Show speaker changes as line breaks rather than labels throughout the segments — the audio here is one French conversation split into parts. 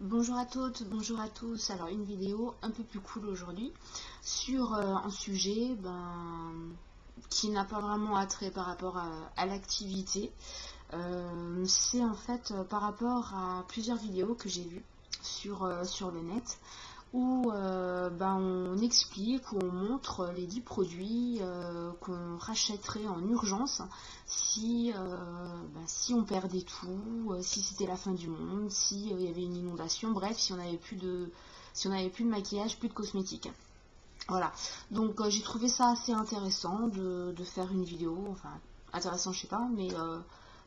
Bonjour à toutes, bonjour à tous. Alors une vidéo un peu plus cool aujourd'hui sur un sujet qui n'a pas vraiment attrait par rapport à l'activité. C'est en fait par rapport à plusieurs vidéos que j'ai vues sur le net où on explique, où on montre les 10 produits qu'on rachèterait en urgence si on perdait tout, si c'était la fin du monde, si il y avait une inondation, bref, si on n'avait plus de maquillage, plus de cosmétiques. Voilà, donc j'ai trouvé ça assez intéressant de faire une vidéo, enfin intéressant je sais pas, mais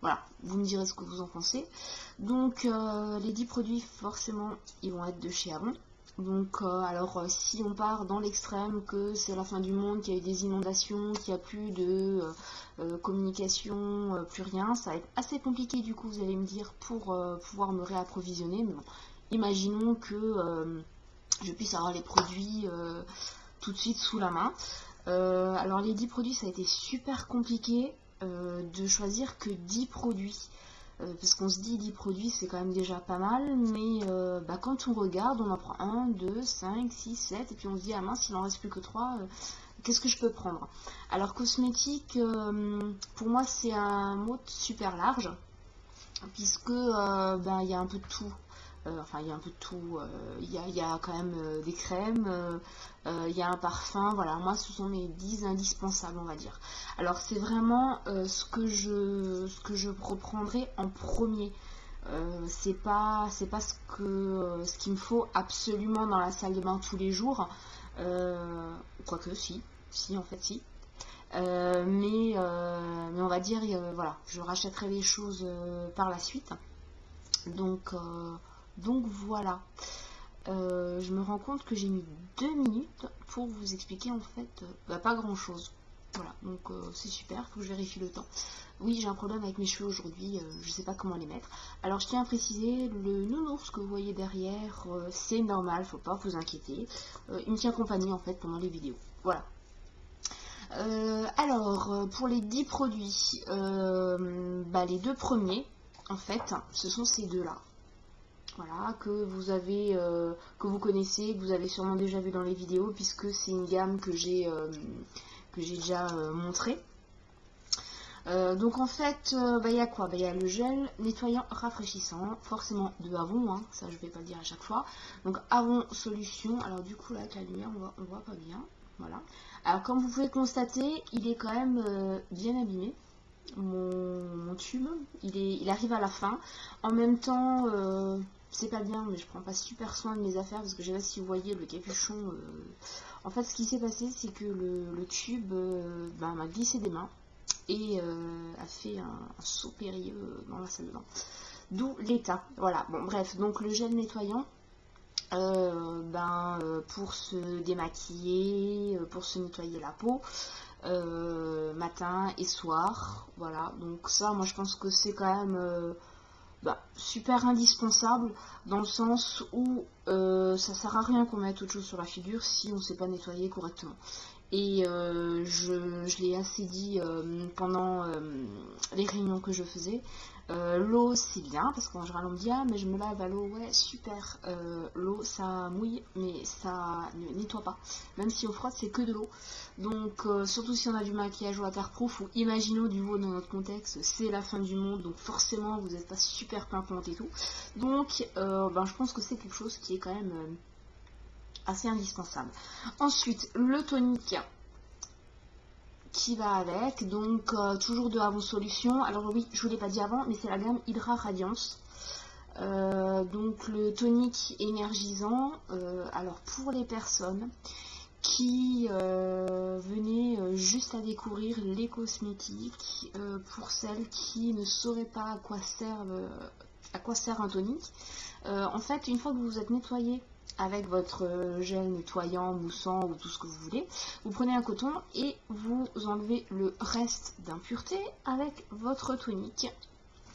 voilà, vous me direz ce que vous en pensez. Donc les 10 produits forcément ils vont être de chez Avon. Donc si on part dans l'extrême que c'est la fin du monde, qu'il y a eu des inondations, qu'il n'y a plus de communication, plus rien, ça va être assez compliqué du coup vous allez me dire pour pouvoir me réapprovisionner. Mais bon, imaginons que je puisse avoir les produits tout de suite sous la main. Alors les 10 produits ça a été super compliqué de choisir que 10 produits. Parce qu'on se dit 10 produits c'est quand même déjà pas mal, mais quand on regarde, on en prend 1, 2, 5, 6, 7, et puis on se dit ah mince, il en reste plus que 3, qu'est-ce que je peux prendre? Alors cosmétique, pour moi c'est un mot super large, puisque il y a un peu de tout. Enfin, il y a un peu de tout. Il y a quand même des crèmes, il y a un parfum. Voilà, moi, ce sont mes 10 indispensables, on va dire. Alors, c'est vraiment ce que je reprendrai en premier. C'est pas ce qu'il me faut absolument dans la salle de bain tous les jours. Quoique, si, en fait, si. Mais on va dire, voilà, je rachèterai les choses par la suite. Donc, donc voilà. Je me rends compte que j'ai mis 2 minutes pour vous expliquer en fait pas grand chose. Voilà, donc c'est super, faut que je vérifie le temps. Oui, j'ai un problème avec mes cheveux aujourd'hui, je sais pas comment les mettre. Alors je tiens à préciser, le nounours que vous voyez derrière, c'est normal, faut pas vous inquiéter. Il me tient compagnie en fait pendant les vidéos. Voilà. Pour les 10 produits, les deux premiers, en fait, ce sont ces deux-là. Voilà, que vous connaissez, que vous avez sûrement déjà vu dans les vidéos, puisque c'est une gamme que j'ai déjà montré. Donc en fait, il y a quoi? Il y a le gel nettoyant rafraîchissant, forcément de Avon, hein, ça je vais pas le dire à chaque fois. Donc Avon solution, alors du coup là avec la lumière on voit pas bien, voilà. Alors comme vous pouvez constater, il est quand même bien abîmé. Mon tube, il arrive à la fin. En même temps, c'est pas bien, mais je prends pas super soin de mes affaires parce que je sais pas si vous voyez le capuchon. En fait, ce qui s'est passé, c'est que le tube m'a glissé des mains et a fait un saut périlleux dans la salle de bain. D'où l'état. Voilà, bon, bref, donc le gel nettoyant. Pour se démaquiller, pour se nettoyer la peau, matin et soir, voilà. Donc ça, moi je pense que c'est quand même super indispensable dans le sens où ça sert à rien qu'on mette autre chose sur la figure si on ne sait pas nettoyer correctement. Et je l'ai assez dit pendant les réunions que je faisais. L'eau c'est bien parce qu'en général on me dit ah mais je me lave à l'eau, ouais super, l'eau ça mouille mais ça ne nettoie pas, même si eau froide c'est que de l'eau. Donc surtout si on a du maquillage waterproof ou imaginons du coup dans notre contexte c'est la fin du monde, donc forcément vous n'êtes pas super pimpante et tout. Donc je pense que c'est quelque chose qui est quand même assez indispensable. Ensuite le tonique qui va avec, donc toujours de Avon Solution. Alors oui, je vous l'ai pas dit avant, mais c'est la gamme Hydra Radiance. Donc le tonique énergisant, alors pour les personnes qui venaient juste à découvrir les cosmétiques, pour celles qui ne sauraient pas à quoi sert un tonique, en fait une fois que vous vous êtes nettoyé avec votre gel nettoyant, moussant ou tout ce que vous voulez, vous prenez un coton et vous enlevez le reste d'impureté avec votre tonique.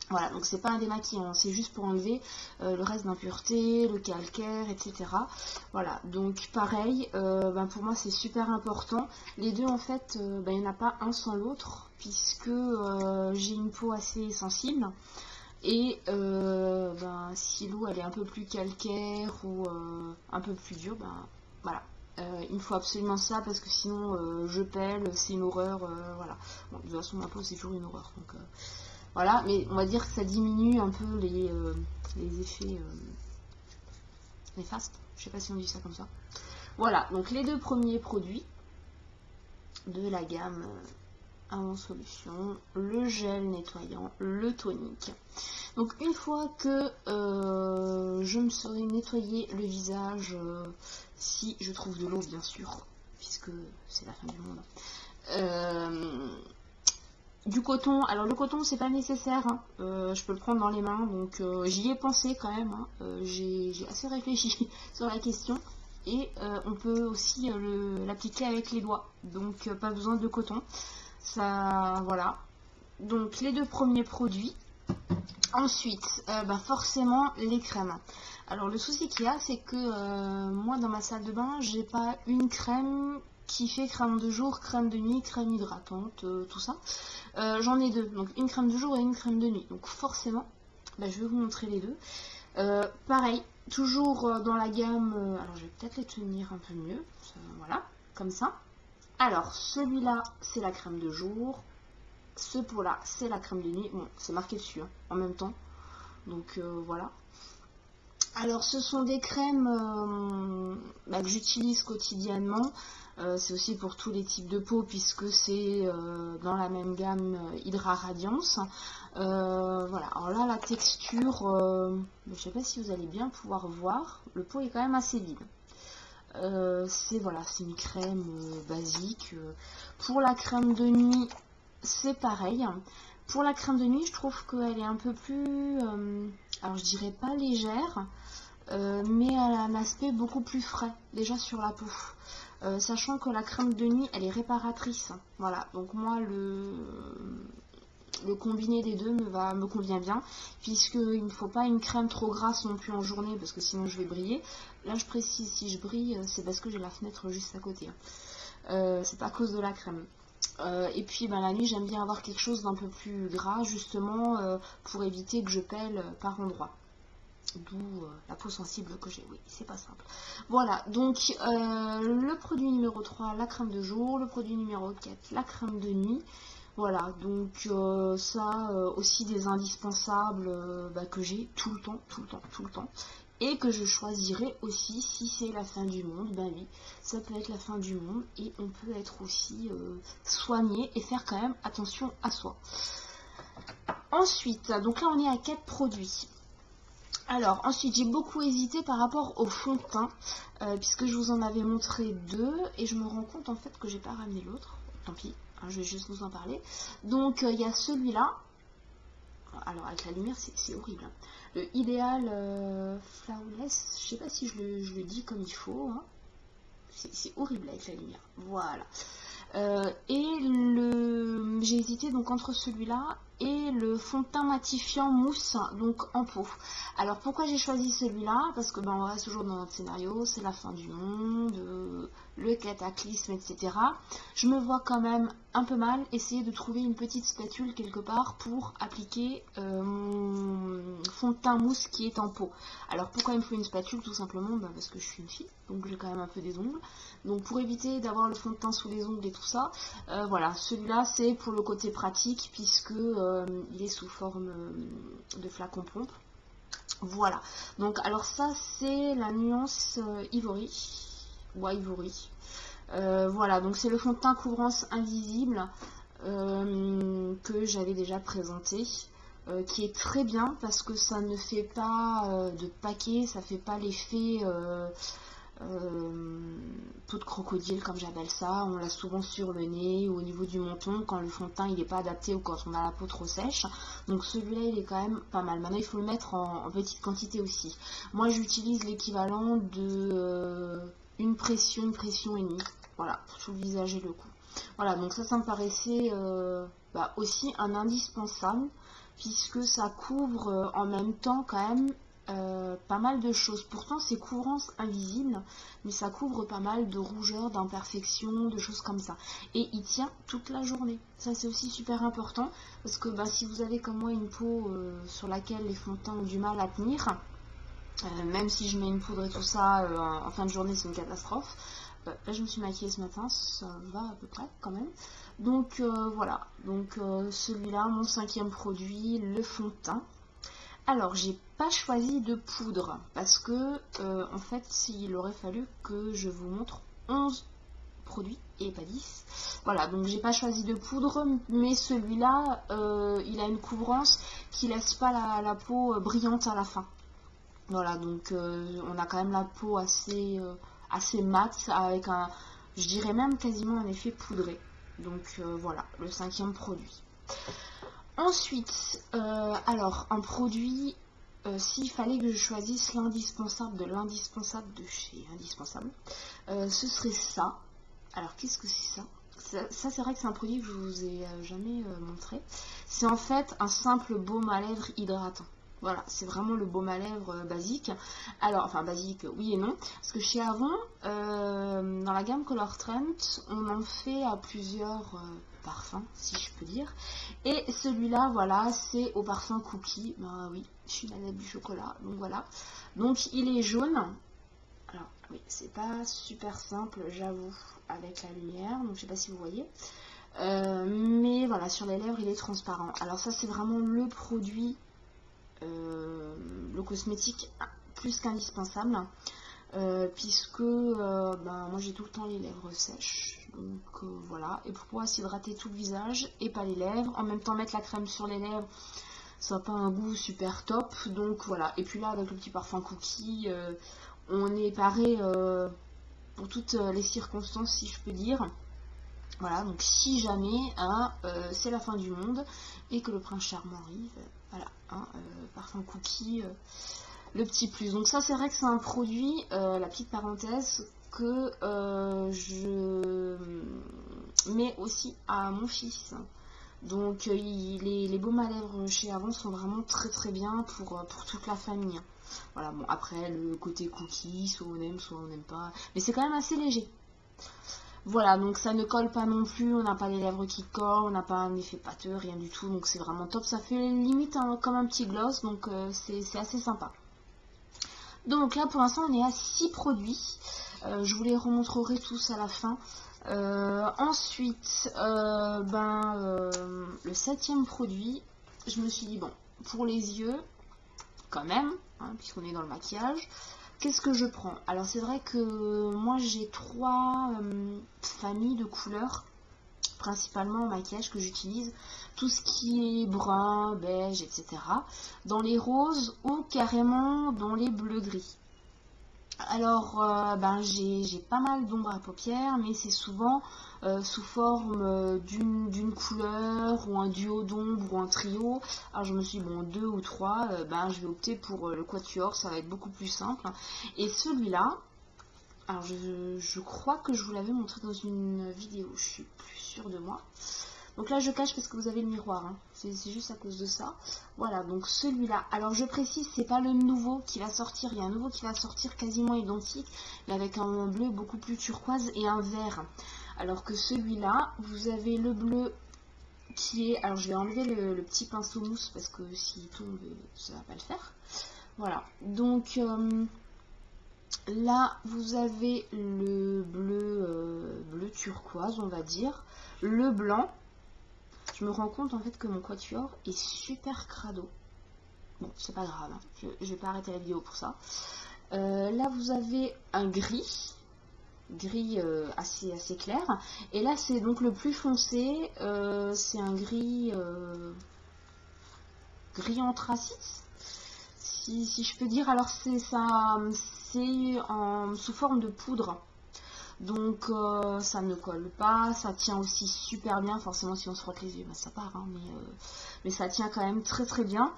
Voilà, donc c'est pas un démaquillant, c'est juste pour enlever le reste d'impureté, le calcaire, etc. Voilà, donc pareil, pour moi c'est super important. Les deux en fait, il n'y en a pas un sans l'autre, puisque j'ai une peau assez sensible. Et si l'eau elle est un peu plus calcaire ou un peu plus dure, voilà. Il me faut absolument ça parce que sinon je pèle, c'est une horreur. Voilà. Bon, de toute façon, ma peau c'est toujours une horreur. Donc voilà, mais on va dire que ça diminue un peu les effets néfastes. Je sais pas si on dit ça comme ça. Voilà, donc les deux premiers produits de la gamme en solution, le gel nettoyant, le tonique. Donc une fois que je me serai nettoyé le visage, si je trouve de l'eau bien sûr, puisque c'est la fin du monde. Du coton, alors le coton c'est pas nécessaire, hein. Je peux le prendre dans les mains, donc j'y ai pensé quand même, hein. J'ai assez réfléchi sur la question. Et on peut aussi l'appliquer avec les doigts, donc pas besoin de coton. Ça, voilà. Donc les deux premiers produits. Ensuite, forcément les crèmes. Alors le souci qu'il y a, c'est que moi dans ma salle de bain, j'ai pas une crème qui fait crème de jour, crème de nuit, crème hydratante, tout ça. J'en ai deux, donc une crème de jour et une crème de nuit. Donc forcément, je vais vous montrer les deux. Pareil, toujours dans la gamme, alors je vais peut-être les tenir un peu mieux, voilà, comme ça. Alors, celui-là, c'est la crème de jour, ce pot-là, c'est la crème de nuit, bon, c'est marqué dessus, hein, en même temps, donc voilà. Alors, ce sont des crèmes que j'utilise quotidiennement, c'est aussi pour tous les types de peau, puisque c'est dans la même gamme Hydra Radiance. Voilà, alors là la texture, je sais pas si vous allez bien pouvoir voir, le pot est quand même assez vide. C'est voilà, c'est une crème basique. Pour la crème de nuit, c'est pareil. Pour la crème de nuit, je trouve qu'elle est un peu plus, alors je dirais pas légère, mais elle a un aspect beaucoup plus frais déjà sur la peau. Sachant que la crème de nuit, elle est réparatrice. Voilà, donc moi le combiné des deux me convient bien, puisqu'il ne faut pas une crème trop grasse non plus en journée, parce que sinon je vais briller. Là je précise, si je brille, c'est parce que j'ai la fenêtre juste à côté. C'est pas à cause de la crème. Et puis la nuit, j'aime bien avoir quelque chose d'un peu plus gras, justement, pour éviter que je pèle par endroits. D'où la peau sensible que j'ai, oui, c'est pas simple. Voilà, donc le produit numéro 3, la crème de jour, le produit numéro 4, la crème de nuit. Voilà, donc ça aussi des indispensables que j'ai tout le temps. Et que je choisirai aussi si c'est la fin du monde, oui, ça peut être la fin du monde et on peut être aussi soigné et faire quand même attention à soi. Ensuite, donc là on est à 4 produits. Alors ensuite j'ai beaucoup hésité par rapport au fond de teint, puisque je vous en avais montré 2 et je me rends compte en fait que j'ai pas ramené l'autre, tant pis, hein, je vais juste vous en parler. Donc il y a celui-là, alors avec la lumière c'est horrible, hein. Le Ideal Flawless, je sais pas si je le dis comme il faut, hein. C'est horrible avec la lumière, voilà. J'ai hésité donc entre celui-là et le fond de teint matifiant mousse, donc en peau. Alors pourquoi j'ai choisi celui-là? Parce que on reste toujours dans notre scénario, c'est la fin du monde, le cataclysme, etc. Je me vois quand même un peu mal essayer de trouver une petite spatule quelque part pour appliquer mon fond de teint mousse qui est en peau. Alors pourquoi il me faut une spatule? Tout simplement parce que je suis une fille, donc j'ai quand même un peu des ongles. Donc pour éviter d'avoir le fond de teint sous les ongles et tout ça, voilà, celui-là c'est pour le côté pratique, puisque il est sous forme de flacon pompe. Voilà, donc alors ça c'est la nuance Ivory, ou Ivory. Voilà, donc c'est le fond de teint couvrance invisible que j'avais déjà présenté, qui est très bien parce que ça ne fait pas de paquet, ça fait pas l'effet peau de crocodile comme j'appelle ça. On l'a souvent sur le nez ou au niveau du menton quand le fond de teint il n'est pas adapté ou quand on a la peau trop sèche. Donc celui-là il est quand même pas mal. Maintenant il faut le mettre en petite quantité aussi. Moi j'utilise l'équivalent de une pression et demie, voilà, sous le visage et le cou. Voilà, donc ça me paraissait aussi un indispensable, puisque ça couvre en même temps quand même pas mal de choses. Pourtant c'est couvrance invisible, mais ça couvre pas mal de rougeurs, d'imperfections, de choses comme ça. Et il tient toute la journée. Ça c'est aussi super important, parce que bah, si vous avez comme moi une peau sur laquelle les fonds de teint ont du mal à tenir, même si je mets une poudre et tout ça, en fin de journée c'est une catastrophe. Là je me suis maquillée ce matin, ça va à peu près quand même. Donc voilà, donc celui-là, mon 5e produit, le fond de teint. Alors j'ai pas choisi de poudre parce que en fait il aurait fallu que je vous montre 11 produits et pas 10. Voilà, donc j'ai pas choisi de poudre, mais celui-là il a une couvrance qui laisse pas la peau brillante à la fin. Voilà, donc on a quand même la peau assez mate avec un, je dirais même quasiment un effet poudré. Donc voilà, le 5e produit. Ensuite, alors un produit, s'il fallait que je choisisse l'indispensable de l'indispensable de chez Indispensable, ce serait ça. Alors qu'est-ce que c'est ça? Ça c'est vrai que c'est un produit que je vous ai jamais montré. C'est en fait un simple baume à lèvres hydratant. Voilà, c'est vraiment le baume à lèvres basique. Alors, enfin basique, oui et non. Parce que chez Avon, dans la gamme Color Trend, on en fait à plusieurs parfums, si je peux dire. Et celui-là, voilà, c'est au parfum cookie. Ben oui, je suis une adepte du chocolat, donc voilà. Donc il est jaune. Alors oui, c'est pas super simple, j'avoue, avec la lumière. Donc je sais pas si vous voyez. Mais voilà, sur les lèvres, il est transparent. Alors ça, c'est vraiment le produit... le cosmétique plus qu'indispensable, puisque ben, moi j'ai tout le temps les lèvres sèches, donc voilà. Et pour pouvoir s'hydrater tout le visage et pas les lèvres, en même temps mettre la crème sur les lèvres, ça n'a pas un goût super top, donc voilà. Et puis là avec le petit parfum cookie, on est paré pour toutes les circonstances, si je peux dire. Voilà, donc si jamais hein, c'est la fin du monde et que le prince charmant arrive, voilà, hein, parfum cookie, le petit plus. Donc ça c'est vrai que c'est un produit, la petite parenthèse, que je mets aussi à mon fils. Donc les baumes à lèvres chez Avon sont vraiment très très bien pour toute la famille. Voilà, bon après le côté cookie, soit on aime, soit on n'aime pas, mais c'est quand même assez léger. Voilà, donc ça ne colle pas non plus, on n'a pas les lèvres qui collent, on n'a pas un effet pâteux, rien du tout, donc c'est vraiment top. Ça fait limite comme un petit gloss, donc c'est assez sympa. Donc là pour l'instant on est à 6 produits, je vous les remontrerai tous à la fin. Ensuite, le 7e produit, je me suis dit bon, pour les yeux, quand même, hein, puisqu'on est dans le maquillage, qu'est-ce que je prends? Alors c'est vrai que moi j'ai 3 familles de couleurs principalement en maquillage que j'utilise, tout ce qui est brun, beige, etc. dans les roses ou carrément dans les bleus gris. Alors j'ai pas mal d'ombre à paupières, mais c'est souvent sous forme d'une couleur ou un duo d'ombre ou un trio. Alors je me suis dit bon 2 ou 3, je vais opter pour le quatuor, ça va être beaucoup plus simple. Et celui-là, alors je crois que je vous l'avais montré dans une vidéo, je suis plus sûre de moi. Donc là je cache parce que vous avez le miroir, hein. C'est juste à cause de ça. Voilà, donc celui-là, alors je précise, c'est pas le nouveau qui va sortir, il y a un nouveau qui va sortir quasiment identique, mais avec un bleu beaucoup plus turquoise et un vert. Alors que celui-là, vous avez le bleu qui est, alors je vais enlever le petit pinceau mousse parce que s'il tombe, ça va pas le faire. Voilà, donc là vous avez le bleu turquoise, on va dire, le blanc. Je me rends compte en fait que mon quatuor est super crado. Bon, c'est pas grave, hein. Je vais pas arrêter la vidéo pour ça. Là, vous avez un gris assez clair. Et là, c'est donc le plus foncé. C'est un gris anthracite, si je peux dire. Alors, c'est sous forme de poudre. Donc ça ne colle pas, ça tient aussi super bien, forcément si on se frotte les yeux, ça part, hein, mais ça tient quand même très très bien.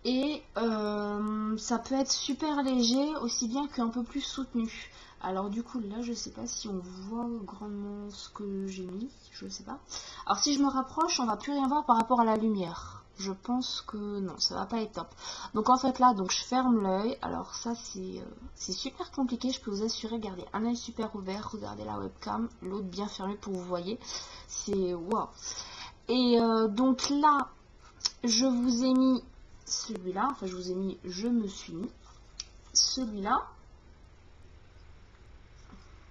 Et ça peut être super léger, aussi bien qu'un peu plus soutenu. Alors du coup là je sais pas si on voit grandement ce que j'ai mis, je sais pas. Alors si je me rapproche, on va plus rien voir par rapport à la lumière. je pense que non, ça va pas être top. Donc en fait là, donc je ferme l'œil. Alors ça c'est super compliqué, je peux vous assurer. Gardez un œil super ouvert, regardez la webcam, l'autre bien fermé pour vous voyez. C'est waouh. Et donc là, je vous ai mis celui-là, enfin je me suis mis celui-là.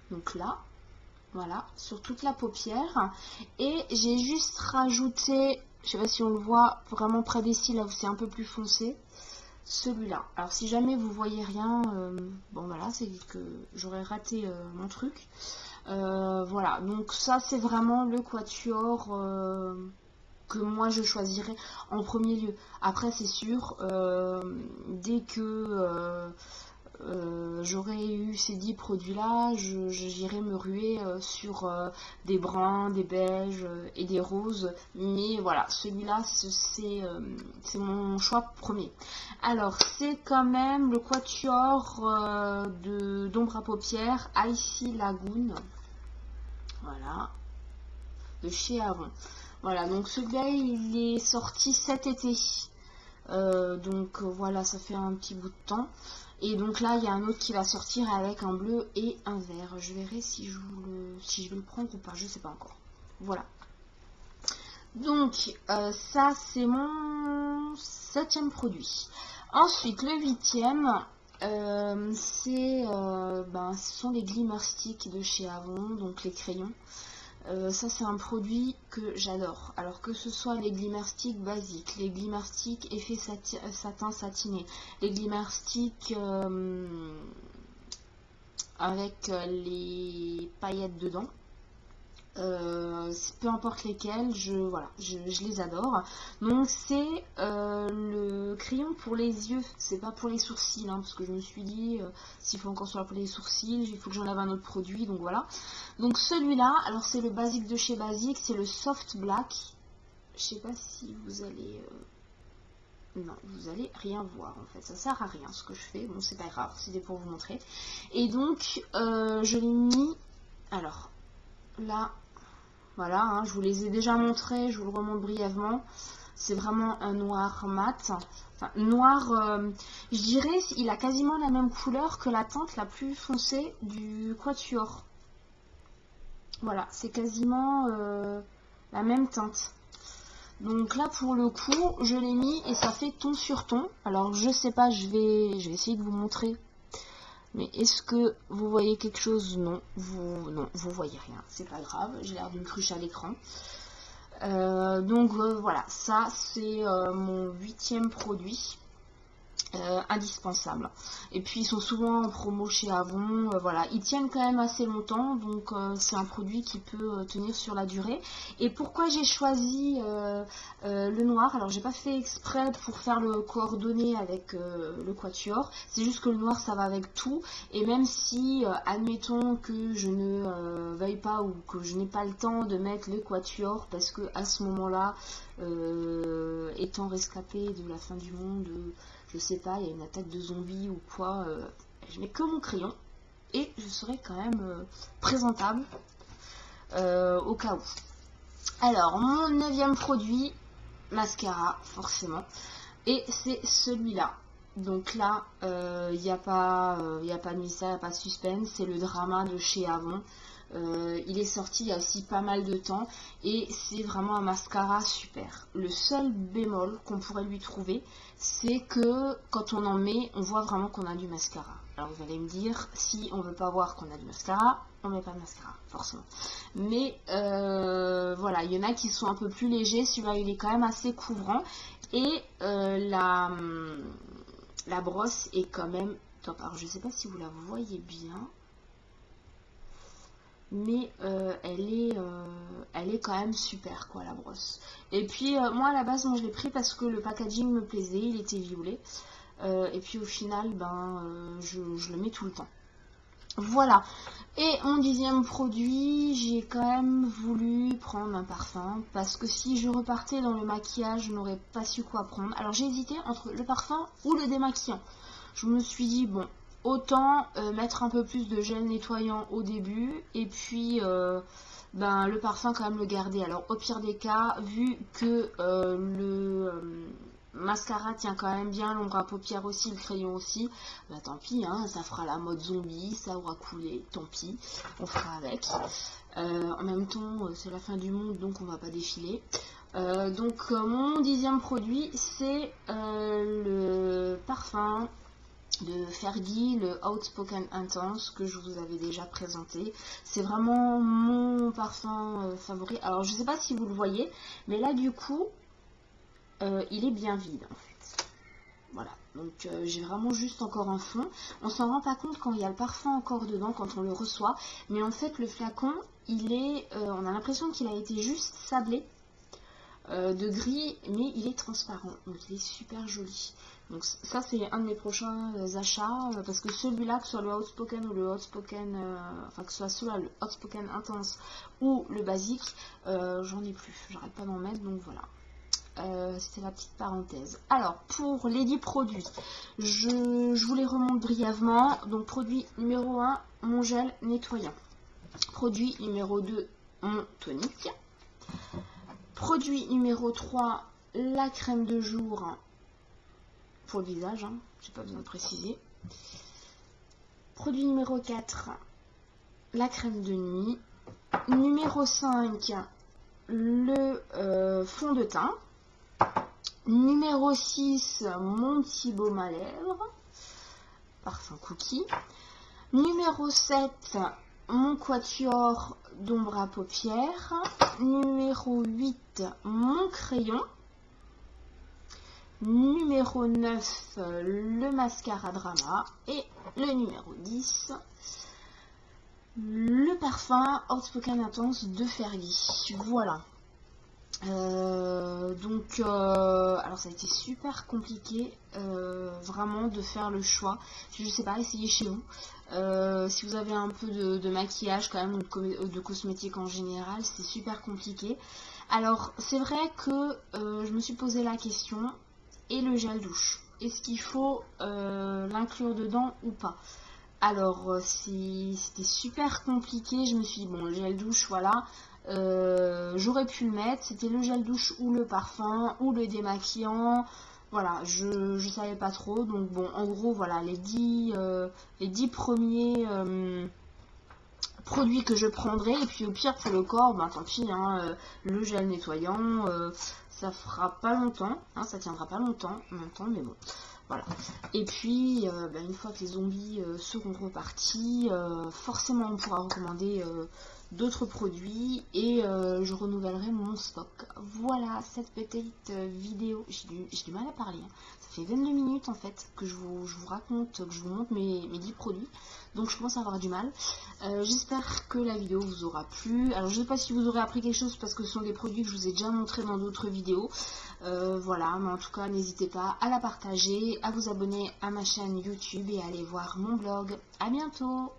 Donc là, voilà, sur toute la paupière. Et j'ai juste rajouté, je sais pas si on le voit, vraiment près des cils, là où c'est un peu plus foncé, celui-là. Alors si jamais vous voyez rien, bon voilà, c'est que j'aurais raté mon truc. Voilà, donc ça c'est vraiment le quatuor que moi je choisirais en premier lieu. Après c'est sûr, dès que j'aurais eu ces 10 produits là, j'irais me ruer sur des bruns, des beiges et des roses, mais voilà, celui-là c'est mon choix premier. Alors c'est quand même le quatuor d'ombre à paupières Icy Lagoon, voilà, de chez Avon. Voilà, donc celui-là il est sorti cet été, donc voilà, ça fait un petit bout de temps. Et donc là il y a un autre qui va sortir avec un bleu et un vert. Je verrai si je vais le prendre ou pas, je sais pas encore. Voilà, donc ça c'est mon 7e produit. Ensuite le 8e, ce sont les Glimmer Sticks de chez Avon, donc les crayons. Ça c'est un produit que j'adore. Alors que ce soit les Glimmer Sticks basiques, les Glimmer Sticks effet satin satiné, les Glimmer Sticks avec les paillettes dedans, peu importe lesquels, je les adore. Donc c'est le crayon pour les yeux, c'est pas pour les sourcils, hein, parce que je me suis dit s'il faut encore sur pour les sourcils, il faut que j'enlève un autre produit, donc voilà. Donc celui-là, alors c'est le basique de chez Basique, c'est le Soft Black. Je sais pas si vous allez non, vous allez rien voir en fait, ça sert à rien ce que je fais, bon c'est pas grave, c'était pour vous montrer. Et donc je l'ai mis, alors là voilà, hein, je vous les ai déjà montrés, je vous le remonte brièvement. C'est vraiment un noir mat. Enfin, noir, je dirais, il a quasiment la même couleur que la teinte la plus foncée du quatuor. Voilà, c'est quasiment la même teinte. Donc là, pour le coup, je l'ai mis et ça fait ton sur ton. Alors, je sais pas, je vais essayer de vous montrer. Mais est-ce que vous voyez quelque chose? Non, vous voyez rien, c'est pas grave, j'ai l'air d'une cruche à l'écran. Donc voilà, ça c'est mon 8e produit indispensable. Et puis ils sont souvent en promo chez Avon, voilà, ils tiennent quand même assez longtemps, donc c'est un produit qui peut tenir sur la durée. Et pourquoi j'ai choisi le noir? Alors j'ai pas fait exprès pour faire le coordonné avec le quatuor, c'est juste que le noir ça va avec tout. Et même si admettons que je ne veuille pas ou que je n'ai pas le temps de mettre le quatuor parce que à ce moment là étant rescapé de la fin du monde, je sais pas, il y a une attaque de zombies ou quoi, je mets que mon crayon et je serai quand même présentable au cas où. Alors mon 9e produit, mascara forcément, et c'est celui-là. Donc là il n'y a pas de mystère, il n'y a pas de suspense, c'est le Drama de chez Avon. Il est sorti il y a aussi pas mal de temps et c'est vraiment un mascara super. Le seul bémol qu'on pourrait lui trouver, c'est que quand on en met, on voit vraiment qu'on a du mascara. Alors vous allez me dire, si on veut pas voir qu'on a du mascara, on met pas de mascara, forcément. Mais voilà, il y en a qui sont un peu plus légers, celui-là il est quand même assez couvrant et la brosse est quand même top. Alors je sais pas si vous la voyez bien, mais elle est quand même super quoi, la brosse. Et puis moi à la base je l'ai pris parce que le packaging me plaisait, il était violet, et puis au final je le mets tout le temps. Voilà. Et mon 10e produit, j'ai quand même voulu prendre un parfum parce que si je repartais dans le maquillage, je n'aurais pas su quoi prendre. Alors j'ai hésité entre le parfum ou le démaquillant. Je me suis dit bon, autant mettre un peu plus de gel nettoyant au début et puis ben, le parfum quand même le garder. Alors au pire des cas, vu que le mascara tient quand même bien, l'ombre à paupières aussi, le crayon aussi, bah tant pis, hein, ça fera la mode zombie, ça aura coulé, tant pis, on fera avec. En même temps, c'est la fin du monde, donc on va pas défiler. Donc mon 10e produit, c'est le parfum de Fergie, le Outspoken Intense, que je vous avais déjà présenté. C'est vraiment mon parfum favori. Alors je sais pas si vous le voyez, mais là du coup il est bien vide en fait. Voilà, donc j'ai vraiment juste encore un fond. On s'en rend pas compte quand il y a le parfum encore dedans, quand on le reçoit, mais en fait le flacon, il est, on a l'impression qu'il a été juste sablé de gris, mais il est transparent, donc il est super joli. Donc ça c'est un de mes prochains achats, parce que celui-là, que ce soit le Outspoken ou le Outspoken, enfin que ce soit celui-là, le Outspoken Intense ou le basique, j'en ai plus, j'arrête pas d'en mettre, donc voilà. C'était la petite parenthèse. Alors pour les 10 produits, je vous les remonte brièvement. Donc produit numéro 1, mon gel nettoyant. Produit numéro 2, mon tonique. Produit numéro 3, la crème de jour pour le visage, hein, j'ai pas besoin de préciser. Produit numéro 4, la crème de nuit. Numéro 5, le fond de teint. Numéro 6, mon petit baume à lèvres, parfum cookie. Numéro 7, mon quatuor d'ombre à paupières. Numéro 8, mon crayon. Numéro 9, le mascara Drama. Et le numéro 10, le parfum Outspoken Intense de Fergie. Voilà. Alors ça a été super compliqué vraiment de faire le choix. Je sais pas, essayez chez vous. Si vous avez un peu de maquillage quand même, ou de cosmétique en général, c'est super compliqué. Alors c'est vrai que je me suis posé la question, et le gel douche, est-ce qu'il faut l'inclure dedans ou pas? Alors c'était super compliqué, je me suis dit bon, le gel douche, voilà, j'aurais pu le mettre, c'était le gel douche ou le parfum ou le démaquillant, voilà, je savais pas trop. Donc bon, en gros voilà les 10 premiers produits que je prendrai, et puis au pire pour le corps, ben tant pis, hein, le gel nettoyant, ça fera pas longtemps, hein, ça tiendra pas longtemps en même temps, mais bon. Voilà. Et puis, une fois que les zombies seront repartis, forcément on pourra recommander d'autres produits et je renouvellerai mon stock. Voilà cette petite vidéo. J'ai du mal à parler. Hein. Ça fait 22 minutes en fait que je vous raconte, que je vous montre mes 10 produits. Donc je commence à avoir du mal. J'espère que la vidéo vous aura plu. Alors je ne sais pas si vous aurez appris quelque chose parce que ce sont des produits que je vous ai déjà montrés dans d'autres vidéos. Voilà, mais en tout cas n'hésitez pas à la partager, à vous abonner à ma chaîne YouTube et à aller voir mon blog. À bientôt!